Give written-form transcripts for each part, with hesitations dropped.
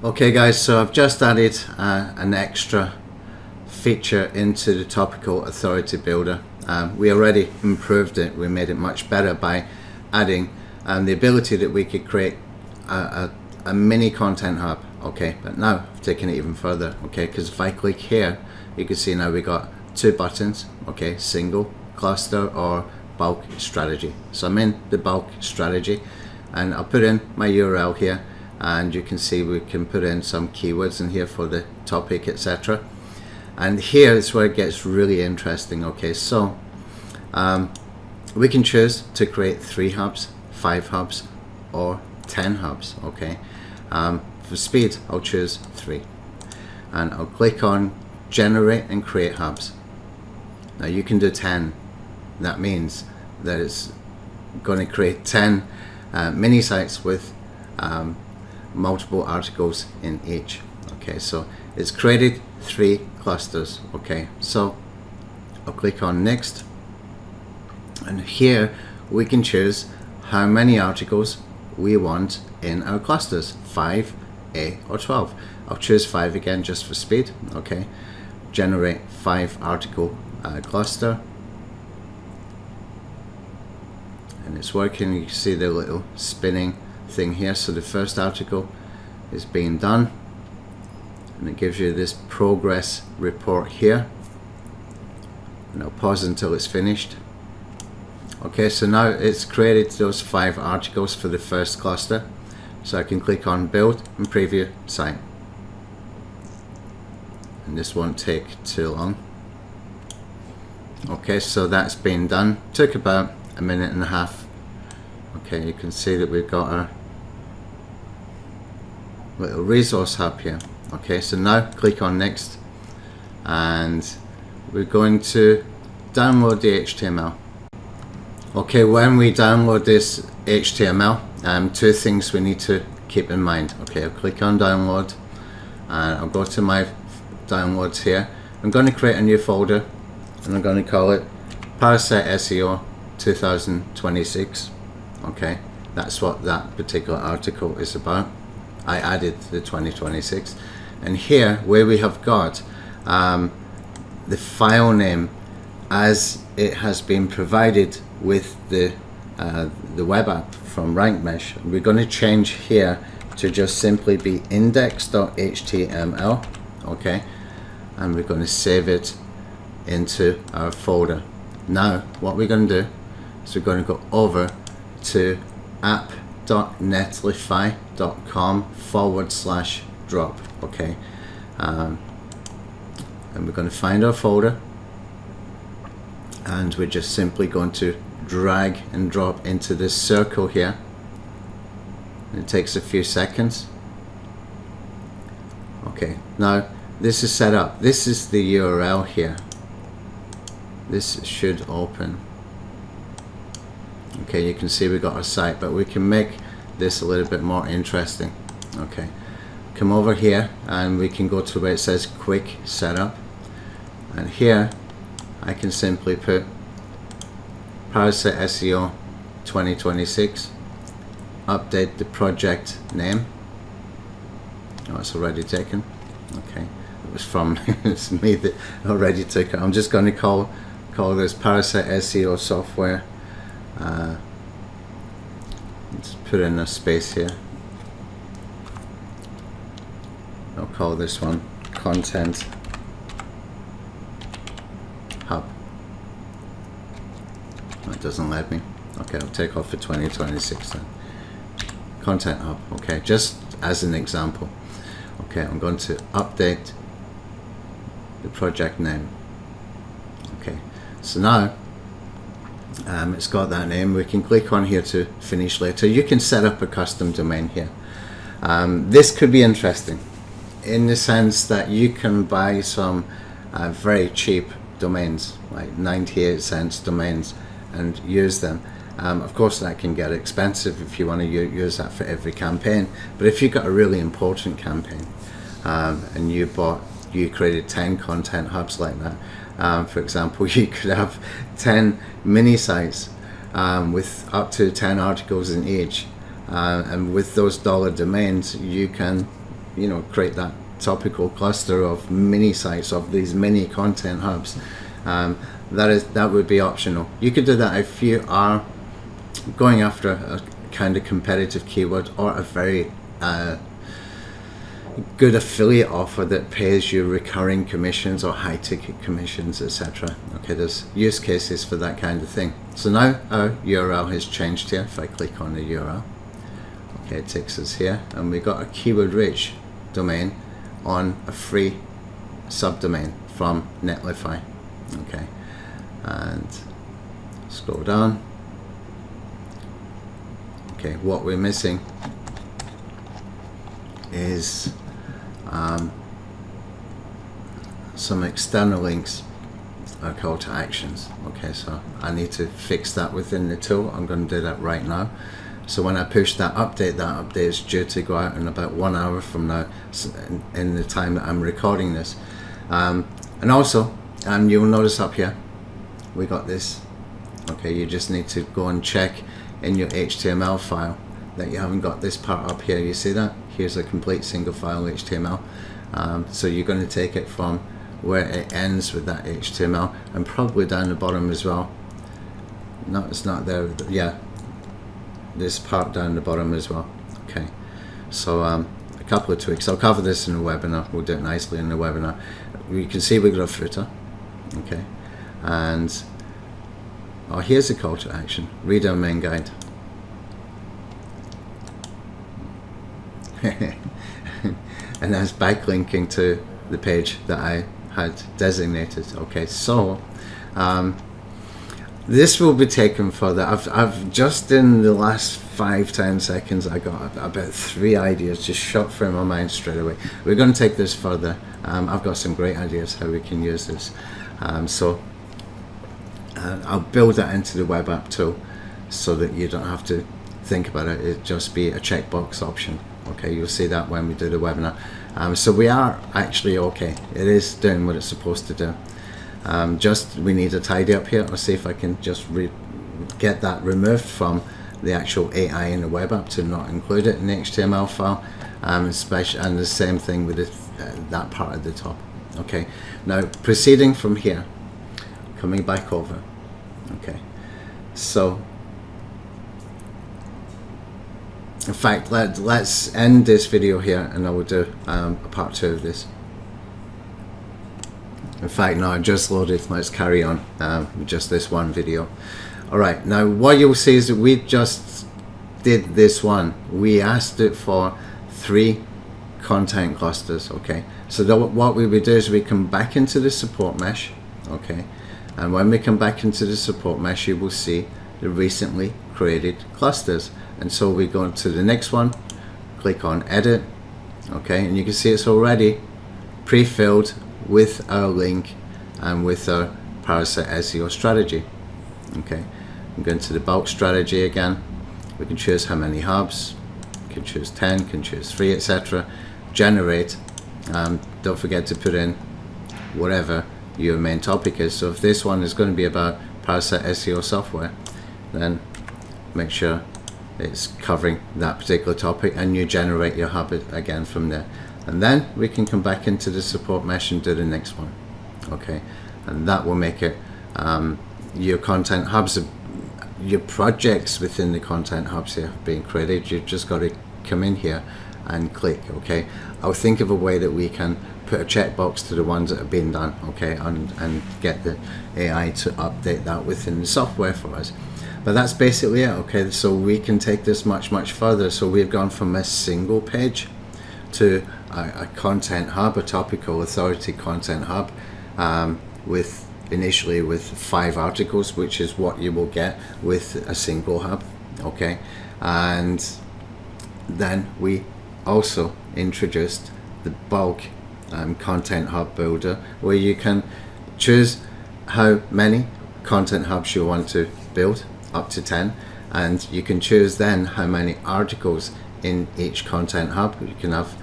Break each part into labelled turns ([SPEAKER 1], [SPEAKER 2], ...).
[SPEAKER 1] Okay guys, so I've just added an extra feature into the Topical Authority Builder. We already improved it, we made it much better by adding the ability that we could create a mini content hub. Okay, but now I've taken it even further. Okay, because if I click here, you can see now we got two buttons. Okay, single, cluster, or bulk strategy. So I'm in the bulk strategy and I'll put in my URL here, and you can see we can put in some keywords in here for the topic, etc. And here is where it gets really interesting. Okay, so we can choose to create 3 hubs, 5 hubs, or 10 hubs. Okay, for speed I'll choose 3 and I'll click on generate and create hubs. Now you can do 10. That means that it's going to create 10 mini sites with multiple articles in each. Okay, so it's created 3 clusters. Okay, so I'll click on next, and here we can choose how many articles we want in our clusters, 5, 8, or 12. I'll choose 5 again just for speed. Okay, generate 5 article cluster, and it's working. You can see the little spinning thing here. So the first article is being done, and it gives you this progress report here, and I'll pause until it's finished. Okay, so now it's created those 5 articles for the first cluster, so I can click on build and preview site, and this won't take too long. Okay, so that's been done, took about a minute and a half. Okay, you can see that we've got our little resource hub here. Okay, so now click on next, and we're going to download the HTML. Okay, when we download this HTML, 2 things we need to keep in mind. Okay, I'll click on download and I'll go to my downloads here. I'm going to create a new folder and I'm going to call it Parasite SEO 2026. Okay, that's what that particular article is about. I added the 2026, and here where we have got the file name as it has been provided with the web app from RankMesh, we're going to change here to just simply be index.html. Okay, and we're going to save it into our folder. Now what we're going to do is we're going to go over to app.netlify.com/drop. Okay, and we're going to find our folder, and we're just simply going to drag and drop into this circle here. It takes a few seconds. Okay, now this is set up. This is the URL here. This should open. Okay, you can see we got our site, but we can make this a little bit more interesting. Okay, come over here and we can go to where it says quick setup, and here I can simply put Parasite SEO 2026, update the project name. Oh, it's already taken. Okay, it was from it's me that already took it. I'm just going to call this Parasite SEO software. Let's put in a space here. I'll call this one Content Hub. That doesn't let me. Okay, I'll take off for 2026 then. Content Hub. Okay, just as an example. Okay, I'm going to update the project name. Okay, so now it's got that name. We can click on here to finish later. You can set up a custom domain here. This could be interesting in the sense that you can buy some very cheap domains, like 98-cent domains, and use them. Of course that can get expensive if you want to use that for every campaign, but if you've got a really important campaign and you created 10 content hubs like that, for example, you could have 10 mini sites with up to 10 articles in each, and with those dollar domains you can create that topical cluster of mini sites, of these mini content hubs. That would be optional. You could do that if you are going after a kind of competitive keyword, or a very good affiliate offer that pays you recurring commissions or high ticket commissions, etc. Okay, there's use cases for that kind of thing. So now our URL has changed here. If I click on the URL, okay, it takes us here, and we got a keyword rich domain on a free subdomain from Netlify. Okay, and scroll down. Okay, what we're missing is some external links or call to actions. Okay, so I need to fix that within the tool. I'm going to do that right now. So when I push that update is due to go out in about 1 hour from now, in the time that I'm recording this. And also, you'll notice up here we got this. Okay, you just need to go and check in your HTML file that you haven't got this part up here. You see that? Here's a complete single file HTML. So you're going to take it from where it ends with that HTML, and probably down the bottom as well. No, it's not there. Yeah, this part down the bottom as well. Okay, so a couple of tweaks. I'll cover this in the webinar. We'll do it nicely in the webinar. You can see we've got a footer. Okay, and here's a call to action. Read our main guide. And that's backlinking to the page that I had designated. Okay, so this will be taken further. I've just in the last 5-10 seconds I got about 3 ideas just shot through my mind straight away. We're going to take this further. I've got some great ideas how we can use this. So I'll build that into the web app tool so that you don't have to think about it. It'll just be a checkbox option. Okay, you'll see that when we do the webinar. So we are actually okay. It is doing what it's supposed to do. Just we need to tidy up here. I'll see if I can just get that removed from the actual AI in the web app to not include it in the HTML file. Especially, and the same thing with that part at the top. Okay, now proceeding from here, coming back over. Okay, so in fact, let's end this video here, and I will do a part 2 of this. In fact, no, I just loaded. Let's carry on with just this one video. Alright, now what you'll see is that we just did this one. We asked it for 3 content clusters. Okay, so what we would do is we come back into the support mesh. Okay, and when we come back into the support mesh, you will see the recently created clusters. And so we go to the next one, click on edit. Okay, and you can see it's already pre-filled with our link and with our Parasite SEO strategy. Okay, I'm going to the bulk strategy again. We can choose how many hubs. We can choose 10, can choose 3, etc. Generate. Don't forget to put in whatever your main topic is. So if this one is going to be about Parasite SEO software, then make sure it's covering that particular topic, and you generate your hub again from there. And then we can come back into the support mesh and do the next one. Okay, and that will make it your content hubs, your projects within the content hubs here being created. You've just got to come in here and click. Okay, I'll think of a way that we can put a checkbox to the ones that have been done. Okay, and get the AI to update that within the software for us. But that's basically it. Okay, so we can take this much further. So we've gone from a single page to a content hub, a topical authority content hub, with initially with 5 articles, which is what you will get with a single hub. Okay, and then we also introduced the bulk content hub builder, where you can choose how many content hubs you want to build, up to 10, and you can choose then how many articles in each content hub. You can have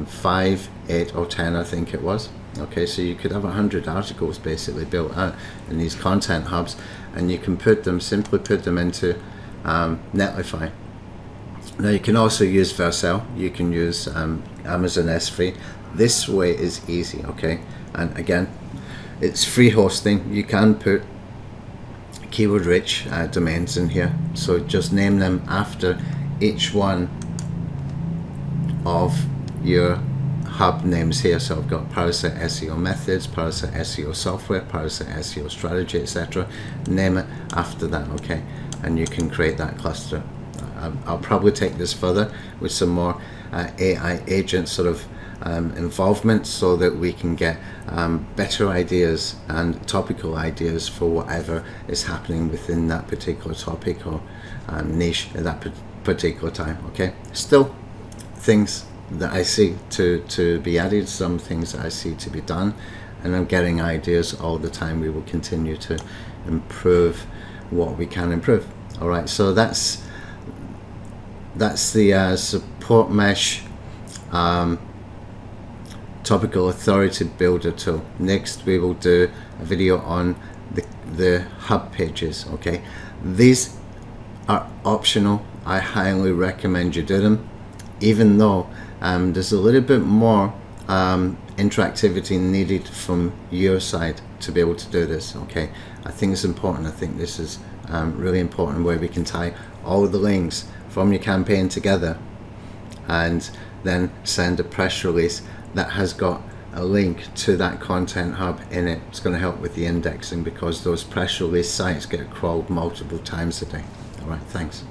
[SPEAKER 1] 5, 8 or 10, I think it was. Okay, so you could have 100 articles basically built out in these content hubs, and you can simply put them into Netlify. Now you can also use Vercel, you can use Amazon S3. This way is easy, okay? And again, it's free hosting. You can put keyword rich domains in here, so just name them after each one of your hub names here. So I've got Parasite SEO methods, Parasite SEO software, Parasite SEO strategy, etc. Name it after that, okay? And you can create that cluster. I'll probably take this further with some more AI agent sort of involvement, so that we can get better ideas and topical ideas for whatever is happening within that particular topic or niche at that particular time, okay? Still things that I see to be added, some things that I see to be done, and I'm getting ideas all the time. We will continue to improve what we can improve. All right, so that's the support mesh topical authority builder tool. Next we will do a video on the hub pages, okay? These are optional. I highly recommend you do them, even though there's a little bit more interactivity needed from your side to be able to do this, okay? I think it's important. I think this is really important, where we can tie all the links from your campaign together and then send a press release that has got a link to that content hub in it. It's going to help with the indexing, because those press release sites get crawled multiple times a day. All right, thanks.